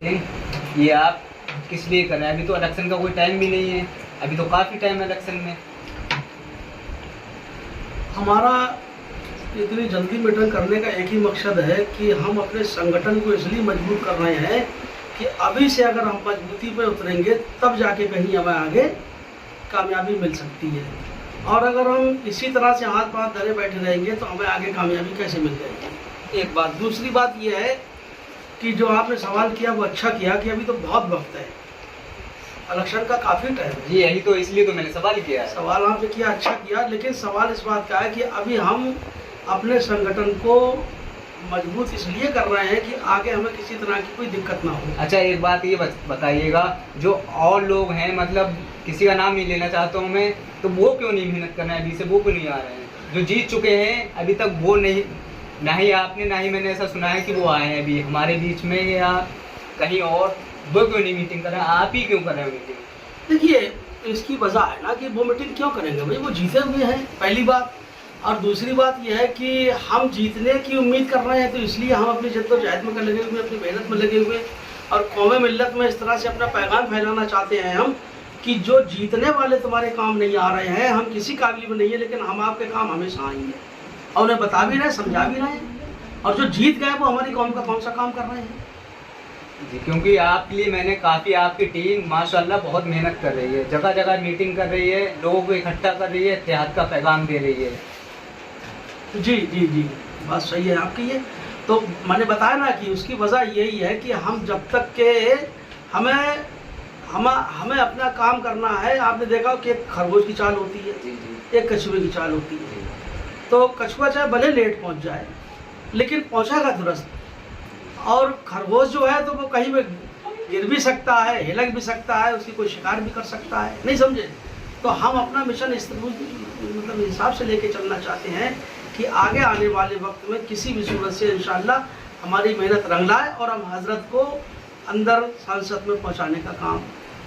ये आप किस लिए कर रहे हैं? अभी तो इलेक्शन का कोई टाइम भी नहीं है, अभी तो काफ़ी टाइम है इलेक्शन में। हमारा इतनी जल्दी मीटिंग करने का एक ही मकसद है कि हम अपने संगठन को इसलिए मजबूत कर रहे हैं कि अभी से अगर हम मजबूती पर उतरेंगे तब जाके कहीं हमें आगे कामयाबी मिल सकती है, और अगर हम इसी तरह से हाथ पांव धरे बैठे रहेंगे तो हमें आगे कामयाबी कैसे मिल जाएगी। एक बात। दूसरी बात यह है कि जो आपने सवाल किया वो अच्छा किया कि अभी तो बहुत वक्त है, इलेक्शन का काफ़ी टाइम है। जी यही तो, इसलिए तो मैंने सवाल किया है। सवाल आपने किया, अच्छा किया, लेकिन सवाल इस बात का है कि अभी हम अपने संगठन को मजबूत इसलिए कर रहे हैं कि आगे हमें किसी तरह की कोई दिक्कत ना हो। अच्छा एक बात ये बताइएगा, जो और लोग हैं, मतलब किसी का नाम नहीं लेना चाहता हूँ मैं, तो वो क्यों नहीं मेहनत कर रहे हैं? अभी से वो क्यों नहीं आ रहे हैं? जो जीत चुके हैं अभी तक वो नहीं, ना ही आपने ना ही मैंने ऐसा सुना है कि वो आए हैं अभी हमारे बीच में या कहीं और। वो क्यों नहीं मीटिंग कर रहे हैं? आप ही क्यों कर रहे हैं मीटिंग? देखिए, इसकी वजह है ना कि वो मीटिंग क्यों करेंगे भाई, वो जीते हुए हैं, पहली बात। और दूसरी बात यह है कि हम जीतने की उम्मीद कर रहे हैं, तो इसलिए हम अपनी जद्दोजहद में लगे हुए, अपनी मेहनत में लगे हुए, और कौम मिल्लत में इस तरह से अपना पैगाम फैलाना चाहते हैं हम कि जो जीतने वाले तुम्हारे काम नहीं आ रहे हैं, हम किसी काबिल में नहीं है, लेकिन हम आपके काम हमेशा आएंगे और उन्हें बता भी रहे, समझा भी रहे हैं, और जो जीत गए वो हमारी कौम का कौन सा काम कर रहे हैं। जी क्योंकि आपके लिए मैंने काफ़ी, आपकी टीम माशाल्लाह बहुत मेहनत कर रही है, जगह जगह मीटिंग कर रही है, लोगों को इकट्ठा कर रही है, इत्तेहाद का पैगाम दे रही है। जी जी जी, बात सही है आपकी। ये तो मैंने बताया ना कि उसकी वजह यही है कि हम जब तक के हमें अपना काम करना है। आपने देखा कि एक खरगोश की चाल होती है, एक कछुए की चाल होती है। तो कछुआ चाहे भले लेट पहुंच जाए लेकिन पहुंचेगा तुरंत, और खरगोश जो है तो वो कहीं भी गिर भी सकता है, हिलक भी सकता है, उसकी कोई शिकार भी कर सकता है, नहीं समझे? तो हम अपना मिशन इस मतलब हिसाब से लेके चलना चाहते हैं कि आगे आने वाले वक्त में किसी भी सूरत से इंशाअल्लाह हमारी मेहनत रंग लाए और हम हजरत को अंदर संसद में पहुंचाने का काम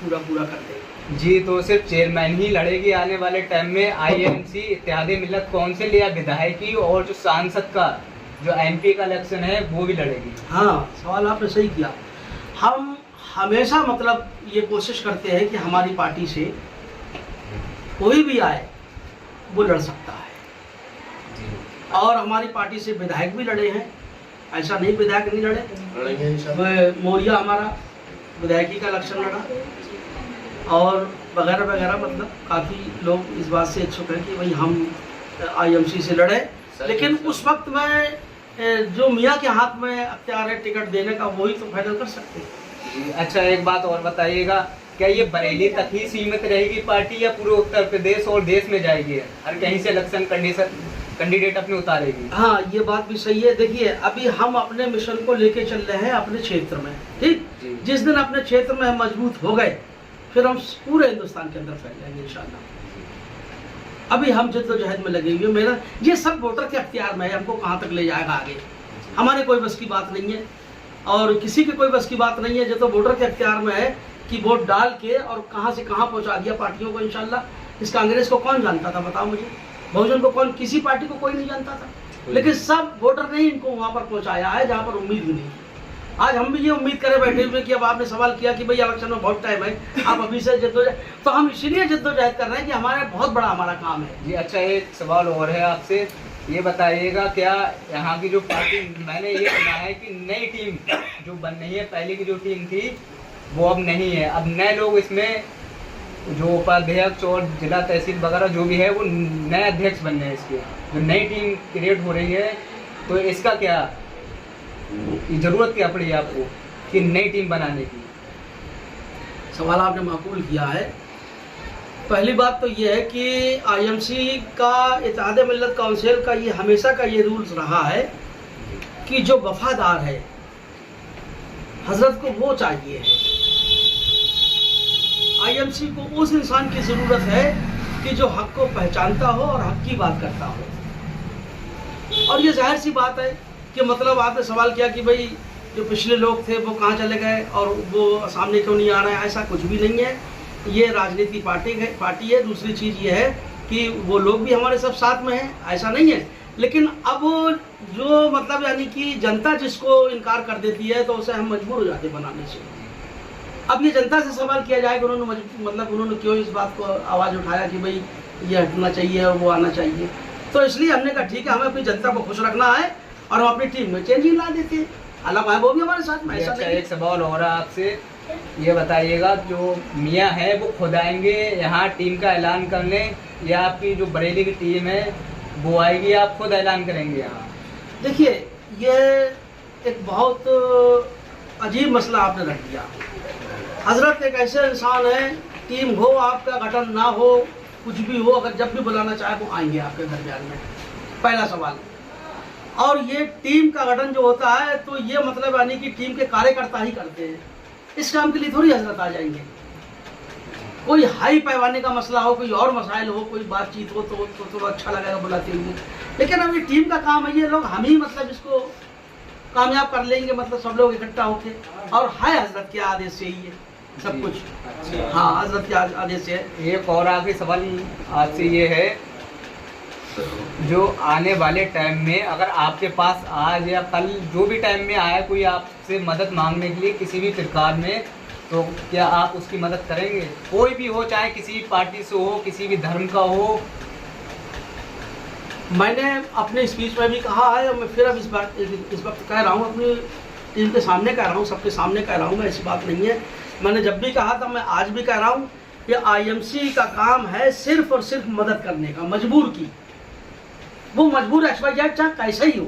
पूरा कर देंगे। जी तो सिर्फ चेयरमैन ही लड़ेगी आने वाले टाइम में? आईएमसी इत्तेहादी मिल्लत कौंसिल या विधायकी और जो सांसद का जो एमपी का इलेक्शन है वो भी लड़ेगी? हाँ, सवाल आपने सही किया। हम हमेशा मतलब ये कोशिश करते हैं कि हमारी पार्टी से कोई भी आए वो लड़ सकता है, और हमारी पार्टी से विधायक भी लड़े हैं, ऐसा नहीं विधायक नहीं लड़े। मौर्या हमारा विधायकी का इलेक्शन लड़ा, और वगैरह वगैरह, मतलब काफ़ी लोग इस बात से इच्छुक हैं कि भाई हम आईएमसी से लड़े। लेकिन उस वक्त में जो मियाँ के हाथ में अख्तियार है टिकट देने का, वही तो फाइनल कर सकते हैं। अच्छा एक बात और बताइएगा, क्या ये बरेली तक ही सीमित रहेगी पार्टी या पूरे उत्तर प्रदेश और देश में जाएगी? हर कहीं से इलेक्शन कैंडिडेट अपने उतारेगी? हाँ, ये बात भी सही है। देखिए, अभी हम अपने मिशन को लेके चल रहे हैं अपने क्षेत्र में, ठीक? जिस दिन अपने क्षेत्र में हम मजबूत हो गए फिर हम पूरे हिंदुस्तान के अंदर फैल जाएंगे इंशाल्लाह। अभी हम जद्दोजहद में लगे हुए, मेरा ये सब वोटर के अख्तियार में है, हमको कहाँ तक ले जाएगा आगे हमारे कोई बस की बात नहीं है, और किसी की कोई बस की बात नहीं है। जो तो वोटर के अख्तियार में है कि वोट डाल के और कहाँ से कहाँ पहुँचा दिया पार्टियों को इंशाल्लाह। इस कांग्रेस को कौन जानता था, बताओ मुझे? बहुजन को कौन, किसी पार्टी को कोई नहीं जानता था, लेकिन सब वोटर ने इनको वहाँ पर पहुँचाया है जहाँ पर उम्मीद भी नहीं। आज हम भी ये उम्मीद करे बैठे हुए कि अब आपने सवाल किया कि भाई इलेक्शन में बहुत टाइम है, आप अभी से जद्दोजहद, तो हम इसीलिए जद्दोजहद कर रहे हैं कि हमारे बहुत बड़ा हमारा काम है। जी अच्छा, एक सवाल और है आपसे, ये बताइएगा क्या यहाँ की जो पार्टी, मैंने ये सुना है कि नई टीम जो बन रही है, पहले की जो टीम थी वो अब नहीं है, अब नए लोग इसमें जो उपाध्यक्ष और जिला तहसील वगैरह जो भी है वो नए अध्यक्ष बन रहे हैं इसके, जो नई टीम क्रिएट हो रही है, तो इसका क्या जरूरत क्या पड़ी आपको कि नई टीम बनाने की? सवाल आपने माकूल किया है। पहली बात तो ये है कि आईएमसी का, इत्तेहाद मिल्लत काउंसिल का, ये हमेशा का ये रूल्स रहा है कि जो वफादार है हजरत को वो चाहिए है। आईएमसी को उस इंसान की ज़रूरत है कि जो हक को पहचानता हो और हक की बात करता हो। और ये जाहिर सी बात है कि मतलब आपने सवाल किया कि भाई जो पिछले लोग थे वो कहाँ चले गए और वो सामने क्यों नहीं आ रहे हैं, ऐसा कुछ भी नहीं है। ये राजनीति पार्टी है। दूसरी चीज़ ये है कि वो लोग भी हमारे सब साथ में हैं, ऐसा नहीं है, लेकिन अब जो मतलब यानी कि जनता जिसको इनकार कर देती है तो उसे हम मजबूर हो जाते हैं बनाने से। अब ये जनता से सवाल किया जाए कि उन्होंने मतलब उन्होंने क्यों इस बात को आवाज़ उठाया कि भाई ये हटना चाहिए और वो आना चाहिए। तो इसलिए हमने कहा ठीक है, हमें अपनी जनता को खुश रखना है और हम अपनी टीम में चेंजिंग ला देते हैं। हालांकि वो भी हमारे साथ में ऐसा अच्छा, नहीं। एक सवाल हो रहा है आपसे, ये बताइएगा जो मियाँ है वो खुद आएंगे यहाँ टीम का ऐलान करने, या आपकी जो बरेली की टीम है वो आएगी, आप खुद ऐलान करेंगे यहाँ? देखिए, ये एक बहुत अजीब मसला आपने रख दिया। हजरत एक ऐसे इंसान है, टीम हो आपका गठन ना हो कुछ भी हो, अगर जब भी बुलाना चाहे वो आएंगे आपके दरमियान में, पहला सवाल। और ये टीम का गठन जो होता है तो ये मतलब यानी कि टीम के कार्यकर्ता ही करते हैं, इस काम के लिए थोड़ी हजरत आ जाएंगे। कोई हाई पैमाने का मसला हो, कोई और मसाइल हो, कोई बातचीत हो तो अच्छा लगेगा बुलाते हुए, लेकिन अब ये टीम का काम है, ये लोग हम ही मतलब इसको कामयाब कर लेंगे, मतलब सब लोग इकट्ठा होके, और है हजरत के आदेश से ही है सब कुछ। अच्छा। हाँ, हजरत के आदेश से है। एक और आखिरी सवाल आपसे ये है, जो आने वाले टाइम में अगर आपके पास आज या कल जो भी टाइम में आया कोई आपसे मदद मांगने के लिए किसी भी प्रकार में, तो क्या आप उसकी मदद करेंगे? कोई भी हो, चाहे किसी भी पार्टी से हो, किसी भी धर्म का हो। मैंने अपने स्पीच में भी कहा है और मैं फिर अब इस वक्त कह रहा हूँ, अपनी टीम के सामने कह रहा हूँ, सबके सामने कह रहा हूँ, मैं ऐसी बात नहीं है। मैंने जब भी कहा था, मैं आज भी कह रहा हूँ, कि IMC का काम है सिर्फ और सिर्फ मदद करने का, मजबूर की। वो मजबूर XYZ चाहे कैसा ही हो,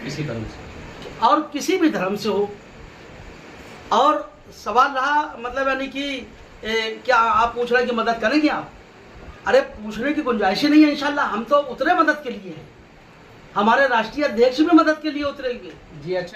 किसी धर्म से, और किसी भी धर्म से हो। और सवाल रहा मतलब यानी कि क्या आप पूछ रहे हैं कि मदद करेंगे आप? अरे पूछने की गुंजाइश ही नहीं है। इंशाल्लाह हम तो उतरे मदद के लिए हैं, हमारे राष्ट्रीय अध्यक्ष भी मदद के लिए उतरेंगे। जी अच्छा।